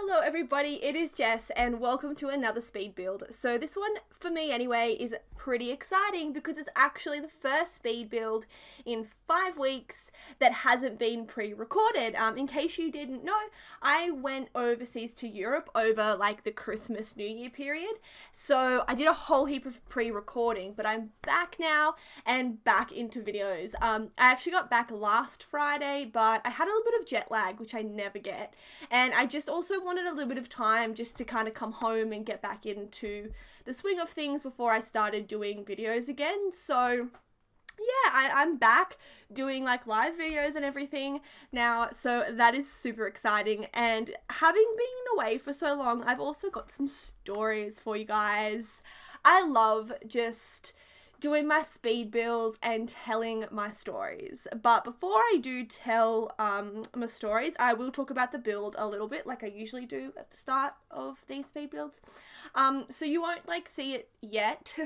Hello everybody, it is Jess and welcome to another speed build. So this one, for me anyway, is pretty exciting because it's actually the first speed build in 5 weeks that hasn't been pre-recorded. In case you didn't know, I went overseas to Europe over like the Christmas New Year period. So I did a whole heap of pre-recording, but I'm back now and back into videos. I actually got back last Friday, but I had a little bit of jet lag, which I never get. And I just also wanted a little bit of time just to kind of come home and get back into the swing of things before I started doing videos again. So yeah, I'm back doing like live videos and everything now, so that is super exciting. And having been away for so long, I've also got some stories for you guys. I love just doing my speed builds and telling my stories. But before I do tell my stories, I will talk about the build a little bit like I usually do at the start of these speed builds. So you won't like see it yet,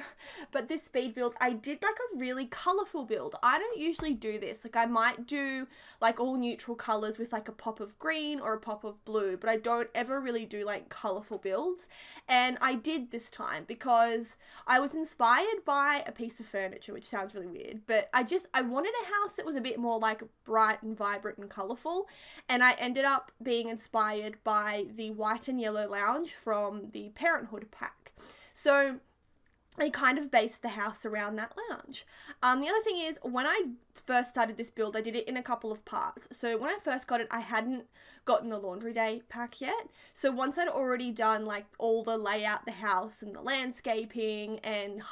but this speed build, I did like a really colorful build. I don't usually do this. Like I might do like all neutral colors with like a pop of green or a pop of blue, but I don't ever really do like colorful builds. And I did this time because I was inspired by a piece of furniture, which sounds really weird, but I wanted a house that was a bit more like bright and vibrant and colorful, and I ended up being inspired by the white and yellow lounge from the Parenthood pack. So I kind of based the house around that lounge. The other thing is, when I first started this build, I did it in a couple of parts. So when I first got it, I hadn't gotten the laundry day pack yet. So once I'd already done like all the layout, the house and the landscaping and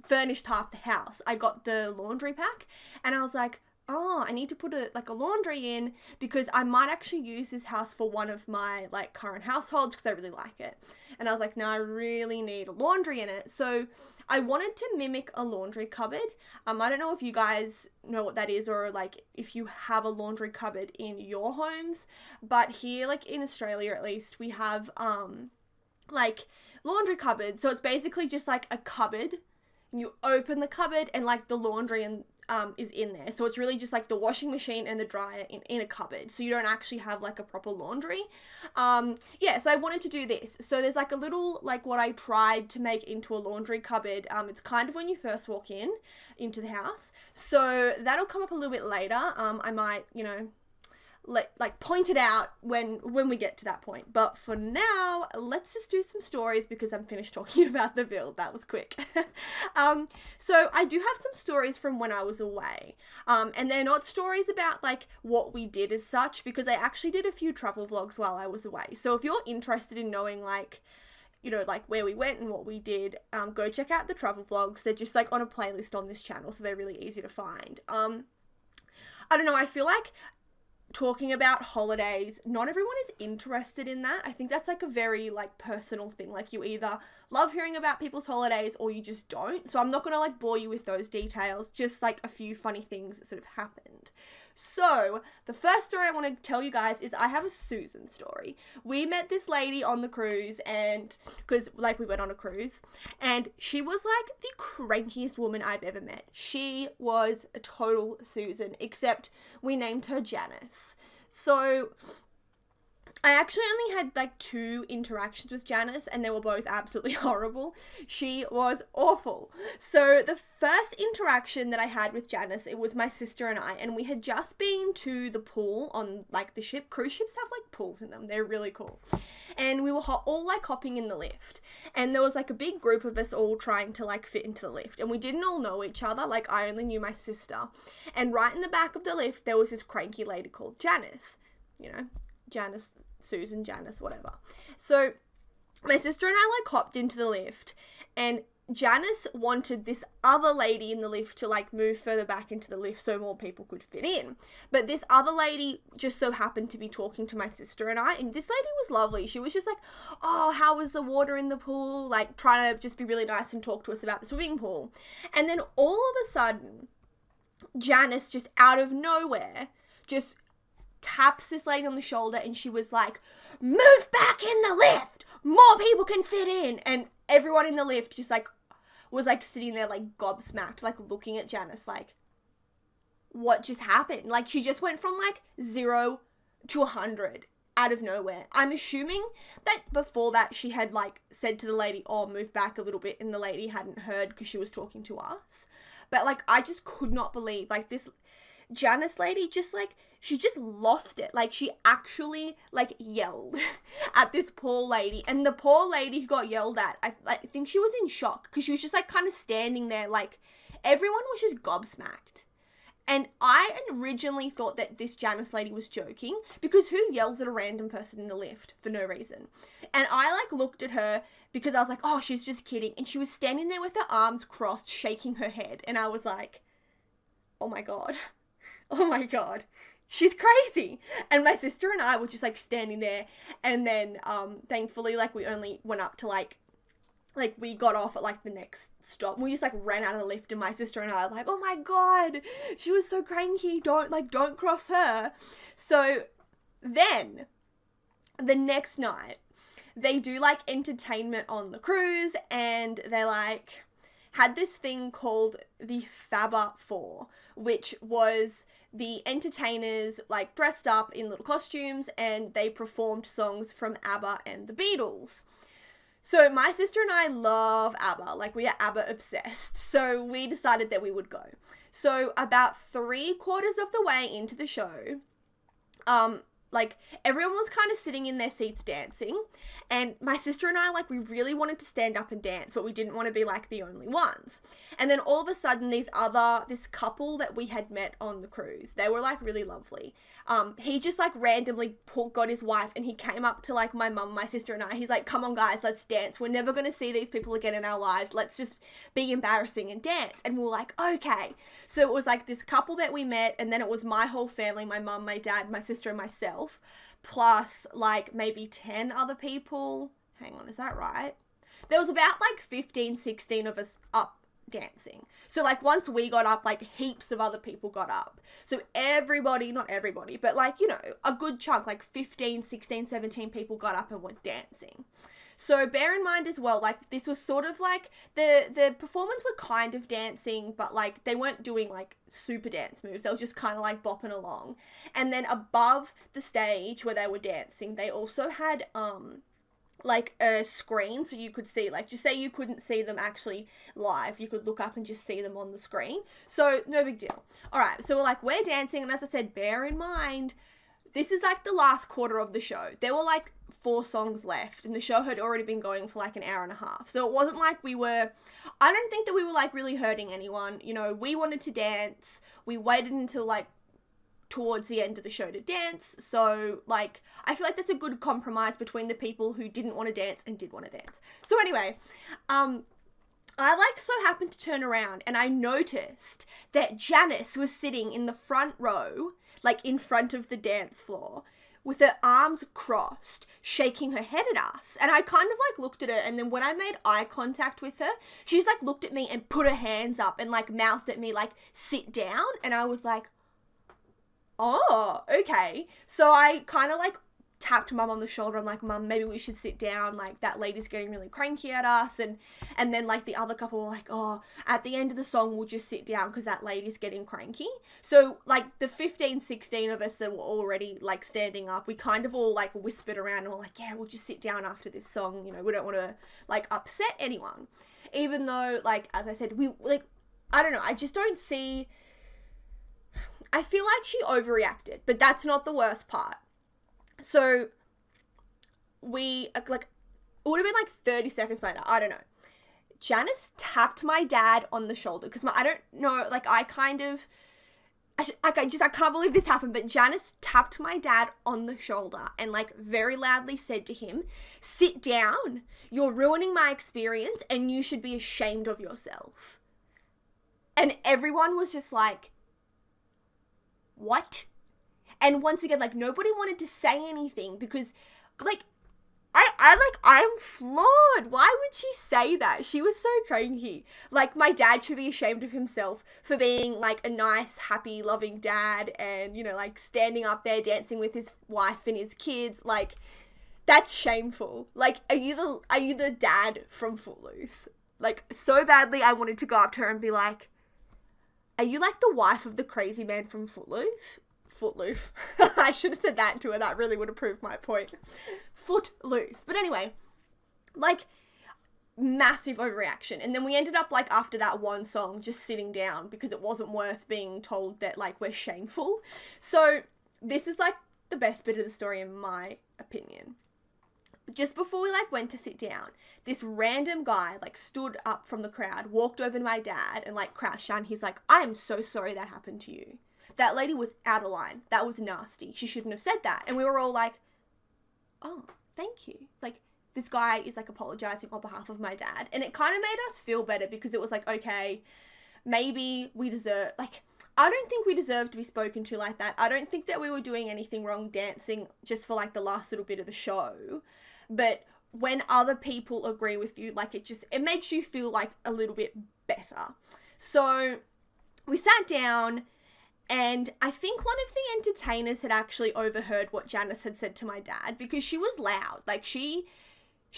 furnished half the house, I got the laundry pack and I was like, oh, I need to put a laundry in because I might actually use this house for one of my like current households because I really like it. And I was like, no, I really need a laundry in it. So I wanted to mimic a laundry cupboard. I don't know if you guys know what that is or like if you have a laundry cupboard in your homes, but here like in Australia at least, we have like laundry cupboards. So it's basically just like a cupboard. You open the cupboard and like the laundry and is in there. So it's really just like the washing machine and the dryer in a cupboard. So you don't actually have like a proper laundry. Yeah, so I wanted to do this. So there's like a little, like what I tried to make into a laundry cupboard. It's kind of when you first walk into the house. So that'll come up a little bit later. I might, point it out when we get to that point. But for now, let's just do some stories because I'm finished talking about the build. That was quick. So I do have some stories from when I was away. And they're not stories about like what we did as such, because I actually did a few travel vlogs while I was away. So if you're interested in knowing like where we went and what we did, go check out the travel vlogs. They're just like on a playlist on this channel, so they're really easy to find. I don't know, I feel like talking about holidays, not everyone is interested in that. I think that's like a very like personal thing. Like you either love hearing about people's holidays or you just don't. So I'm not gonna like bore you with those details, just like a few funny things that sort of happened. So the first story I want to tell you guys is I have a Susan story. We met this lady on the cruise, and because like we went on a cruise, and she was like the crankiest woman I've ever met. She was a total Susan, except we named her Janice. So I actually only had like 2 interactions with Janice and they were both absolutely horrible. She was awful. So the first interaction that I had with Janice, it was my sister and I, and we had just been to the pool on like the ship. Cruise ships have like pools in them. They're really cool. And we were all like hopping in the lift, and there was like a big group of us all trying to like fit into the lift, and we didn't all know each other. Like I only knew my sister, and right in the back of the lift there was this cranky lady called Janice. Janice, Susan, Janice, whatever. So my sister and I like hopped into the lift, and Janice wanted this other lady in the lift to like move further back into the lift so more people could fit in. But this other lady just so happened to be talking to my sister and I, and this lady was lovely. She was just like, oh, how was the water in the pool? Like trying to just be really nice and talk to us about the swimming pool. And then all of a sudden, Janice just out of nowhere just taps this lady on the shoulder, and she was like, move back in the lift, more people can fit in. And everyone in the lift just like was like sitting there like gobsmacked, like looking at Janice like, what just happened? Like she just went from like 0 to 100 out of nowhere. I'm assuming that before that she had like said to the lady, oh, move back a little bit, and the lady hadn't heard because she was talking to us. But like, I just could not believe, like, this Janice lady just like, she just lost it. Like, she actually like yelled at this poor lady, and the poor lady who got yelled at, I think she was in shock because she was just like kind of standing there, like everyone was just gobsmacked. And I originally thought that this Janice lady was joking, because who yells at a random person in the lift for no reason? And I like looked at her because I was like, oh, she's just kidding. And she was standing there with her arms crossed, shaking her head. And I was like, oh my God. Oh my God. She's crazy. And my sister and I were just like standing there. And then thankfully, like, we only went up to like we got off at like the next stop. We just like ran out of the lift, and my sister and I were like, oh my God, she was so cranky. Don't cross her. So then the next night they do like entertainment on the cruise, and they like had this thing called the Fabba 4, which was the entertainers like dressed up in little costumes, and they performed songs from ABBA and the Beatles. So my sister and I love ABBA, like we are ABBA obsessed. So we decided that we would go. So about 3/4 of the way into the show, like everyone was kind of sitting in their seats dancing, and my sister and I, like, we really wanted to stand up and dance, but we didn't want to be like the only ones. And then all of a sudden this couple that we had met on the cruise, they were like really lovely. He just like randomly got his wife, and he came up to like my mum, my sister and I. He's like, come on guys, let's dance. We're never going to see these people again in our lives. Let's just be embarrassing and dance. And we were like, okay. So it was like this couple that we met, and then it was my whole family, my mum, my dad, my sister and myself, plus like maybe 10 other people. Hang on, is that right? There was about like 15, 16 of us up dancing. So like once we got up, like heaps of other people got up. So everybody, not everybody, but like, you know, a good chunk, like 15, 16, 17 people got up and went dancing. So bear in mind as well, like this was sort of like the performers were kind of dancing, but like they weren't doing like super dance moves. They were just kind of like bopping along. And then above the stage where they were dancing, they also had like a screen, so you could see, like, just say you couldn't see them actually live, you could look up and just see them on the screen. So no big deal. All right, so we're dancing, and as I said, bear in mind, this is like the last quarter of the show. There were like 4 songs left, and the show had already been going for like an hour and a half. So it wasn't like I don't think that we were like really hurting anyone. You know, we wanted to dance. We waited until like towards the end of the show to dance. So like, I feel like that's a good compromise between the people who didn't want to dance and did want to dance. So anyway, I like so happened to turn around, and I noticed that Janice was sitting in the front row, like in front of the dance floor, with her arms crossed, shaking her head at us. And I kind of like looked at her, and then when I made eye contact with her, she's like looked at me and put her hands up and like mouthed at me like, sit down. And I was like, oh, okay. So I kind of like tapped Mum on the shoulder. I'm like, Mum, maybe we should sit down. Like, that lady's getting really cranky at us. And then like the other couple were like, oh, at the end of the song, we'll just sit down because that lady's getting cranky. So like the 15, 16 of us that were already like standing up, we kind of all like whispered around and were like, yeah, we'll just sit down after this song. You know, we don't want to like upset anyone. Even though, like, as I said, we like, I don't know, I just don't see... I feel like she overreacted, but that's not the worst part. So we, like, it would have been like 30 seconds later, I don't know. Janice tapped my dad on the shoulder, because I don't know, like, I can't believe this happened, but Janice tapped my dad on the shoulder and like very loudly said to him, sit down, you're ruining my experience and you should be ashamed of yourself. And everyone was just like, what? And once again, like, nobody wanted to say anything because, like, I'm floored. Why would she say that? She was so cranky. Like, my dad should be ashamed of himself for being, like, a nice, happy, loving dad and, you know, like, standing up there dancing with his wife and his kids. Like, that's shameful. Like, are you the dad from Footloose? Like, so badly I wanted to go up to her and be like, are you like the wife of the crazy man from Footloose? Footloose. I should have said that to her. That really would have proved my point. Footloose. But anyway, like, massive overreaction. And then we ended up, like, after that one song, just sitting down because it wasn't worth being told that, like, we're shameful. So this is, like, the best bit of the story in my opinion. Just before we, like, went to sit down, this random guy, like, stood up from the crowd, walked over to my dad and, like, crouched down. He's like, I am so sorry that happened to you. That lady was out of line. That was nasty. She shouldn't have said that. And we were all like, oh, thank you. Like, this guy is, like, apologizing on behalf of my dad. And it kind of made us feel better because it was like, okay, maybe we deserve, like, I don't think we deserve to be spoken to like that. I don't think that we were doing anything wrong dancing just for, like, the last little bit of the show. But when other people agree with you, like, it makes you feel, like, a little bit better. So we sat down, and I think one of the entertainers had actually overheard what Janice had said to my dad, because she was loud. Like, she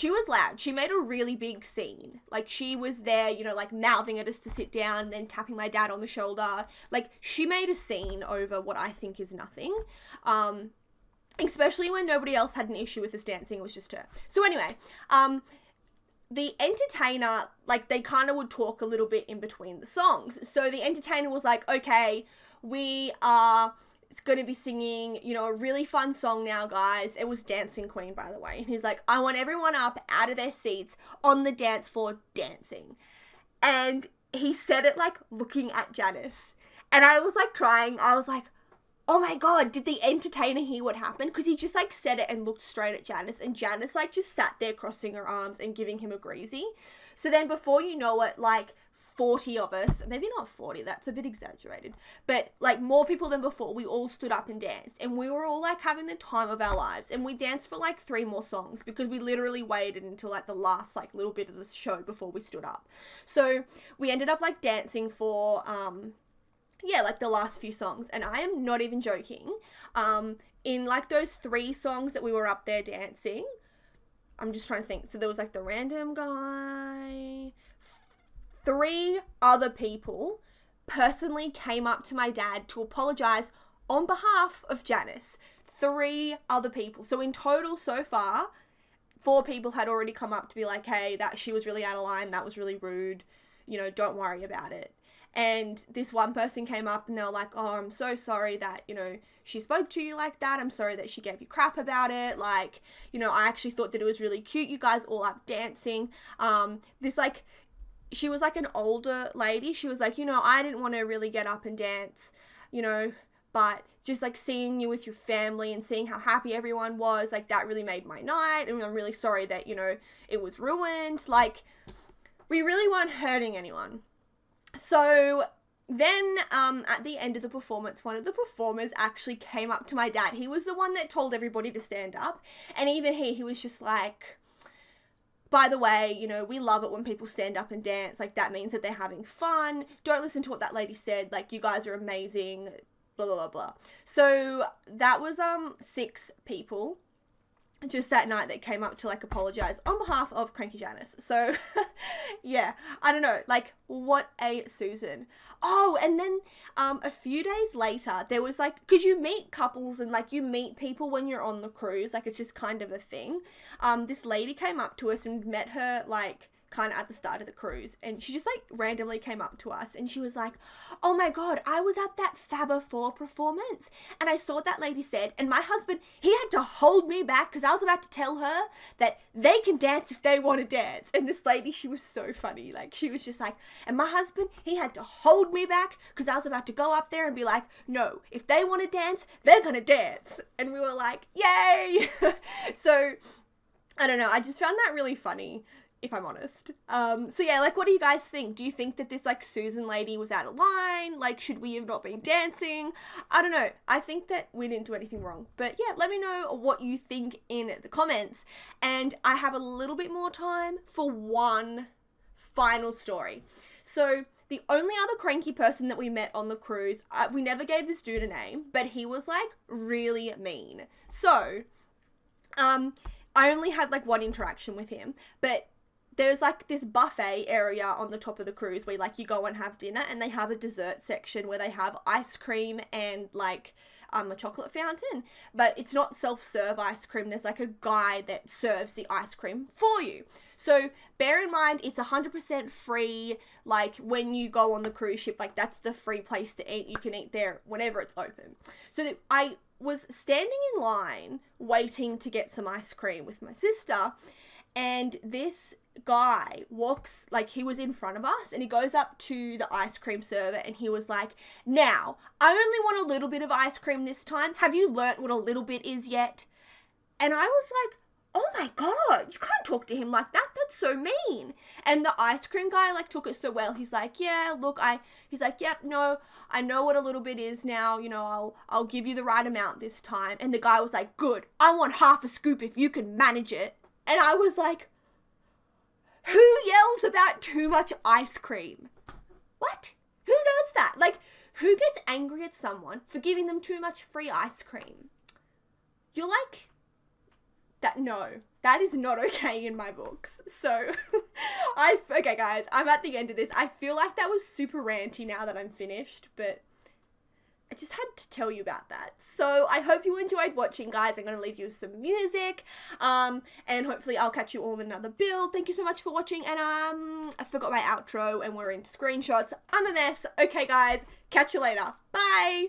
was loud. She made a really big scene. Like, she was there, you know, like, mouthing at us to sit down and then tapping my dad on the shoulder. Like, she made a scene over what I think is nothing. Especially when nobody else had an issue with us dancing. It was just her. So anyway, the entertainer, like, they kind of would talk a little bit in between the songs. So the entertainer was like, okay, we are going to be singing, you know, a really fun song now, guys. It was Dancing Queen, by the way. And he's like, I want everyone up out of their seats on the dance floor dancing. And he said it, like, looking at Janice. And I was, like, crying. I was like, oh my God, did the entertainer hear what happened? Because he just, like, said it and looked straight at Janice. And Janice, like, just sat there crossing her arms and giving him a greasy. So then before you know it, like, 40 of us, maybe not 40, that's a bit exaggerated, but, like, more people than before, we all stood up and danced. And we were all, like, having the time of our lives. And we danced for, like, 3 more songs because we literally waited until, like, the last, like, little bit of the show before we stood up. So we ended up, like, dancing for, yeah, like, the last few songs. And I am not even joking. In, like, those 3 songs that we were up there dancing, I'm just trying to think. So there was, like, the random guy. 3 other people personally came up to my dad to apologize on behalf of Janice. 3 other people. So in total, so far, 4 people had already come up to be like, hey, that she was really out of line. That was really rude. You know, don't worry about it. And this one person came up and they were like, oh, I'm so sorry that, you know, she spoke to you like that. I'm sorry that she gave you crap about it. Like, you know, I actually thought that it was really cute. You guys all up dancing. She was, like, an older lady. She was like, you know, I didn't want to really get up and dance, you know, but just, like, seeing you with your family and seeing how happy everyone was, like, that really made my night. And I'm really sorry that, you know, it was ruined. Like, we really weren't hurting anyone. So then at the end of the performance, one of the performers actually came up to my dad. He was the one that told everybody to stand up. And even he was just like, by the way, you know, we love it when people stand up and dance. Like, that means that they're having fun. Don't listen to what that lady said. Like, you guys are amazing, blah, blah, blah, blah. So that was 6 people just that night that came up to, like, apologize on behalf of Cranky Janice. So yeah, I don't know, like, what a Susan. Oh, and then a few days later, there was, like, because you meet couples and, like, you meet people when you're on the cruise, like, it's just kind of a thing. This lady came up to us and met her, like, kind of at the start of the cruise, and she just, like, randomly came up to us and she was like, oh my God, I was at that Fabba 4 performance and I saw what that lady said, and my husband, he had to hold me back because I was about to tell her that they can dance if they want to dance. And this lady, she was so funny. Like, she was just like, and my husband, he had to hold me back because I was about to go up there and be like, no, if they want to dance, they're gonna dance. And we were like, yay. So I don't know, I just found that really funny, if I'm honest. So yeah, like, what do you guys think? Do you think that this, like, Susan lady was out of line? Like, should we have not been dancing? I don't know. I think that we didn't do anything wrong. But yeah, let me know what you think in the comments. And I have a little bit more time for one final story. So the only other cranky person that we met on the cruise, we never gave this dude a name, but he was, like, really mean. So, I only had, like, one interaction with him, but there's, like, this buffet area on the top of the cruise where, like, you go and have dinner, and they have a dessert section where they have ice cream and, like, a chocolate fountain, but it's not self-serve ice cream. There's like a guy that serves the ice cream for you. So bear in mind, it's 100% free. Like when you go on the cruise ship, like that's the free place to eat. You can eat there whenever it's open. So I was standing in line waiting to get some ice cream with my sister, and this guy walks, like he was in front of us, and he goes up to the ice cream server and he was like, now, I only want a little bit of ice cream this time. Have you learnt what a little bit is yet? And I was like, oh my God, you can't talk to him like that. That's so mean. And the ice cream guy like took it so well. He's like, yeah, look, he's like, yep, no, I know what a little bit is now. You know, I'll give you the right amount this time. And the guy was like, good, I want half a scoop if you can manage it. And I was like, who yells about too much ice cream? What? Who does that? Like, who gets angry at someone for giving them too much free ice cream? You're like, that, no, that is not okay in my books. So, okay guys, I'm at the end of this. I feel like that was super ranty now that I'm finished, but I just had to tell you about that. So I hope you enjoyed watching, guys. I'm going to leave you with some music, and hopefully I'll catch you all in another build. Thank you so much for watching, and I forgot my outro, and we're into screenshots. I'm a mess. Okay, guys, catch you later. Bye!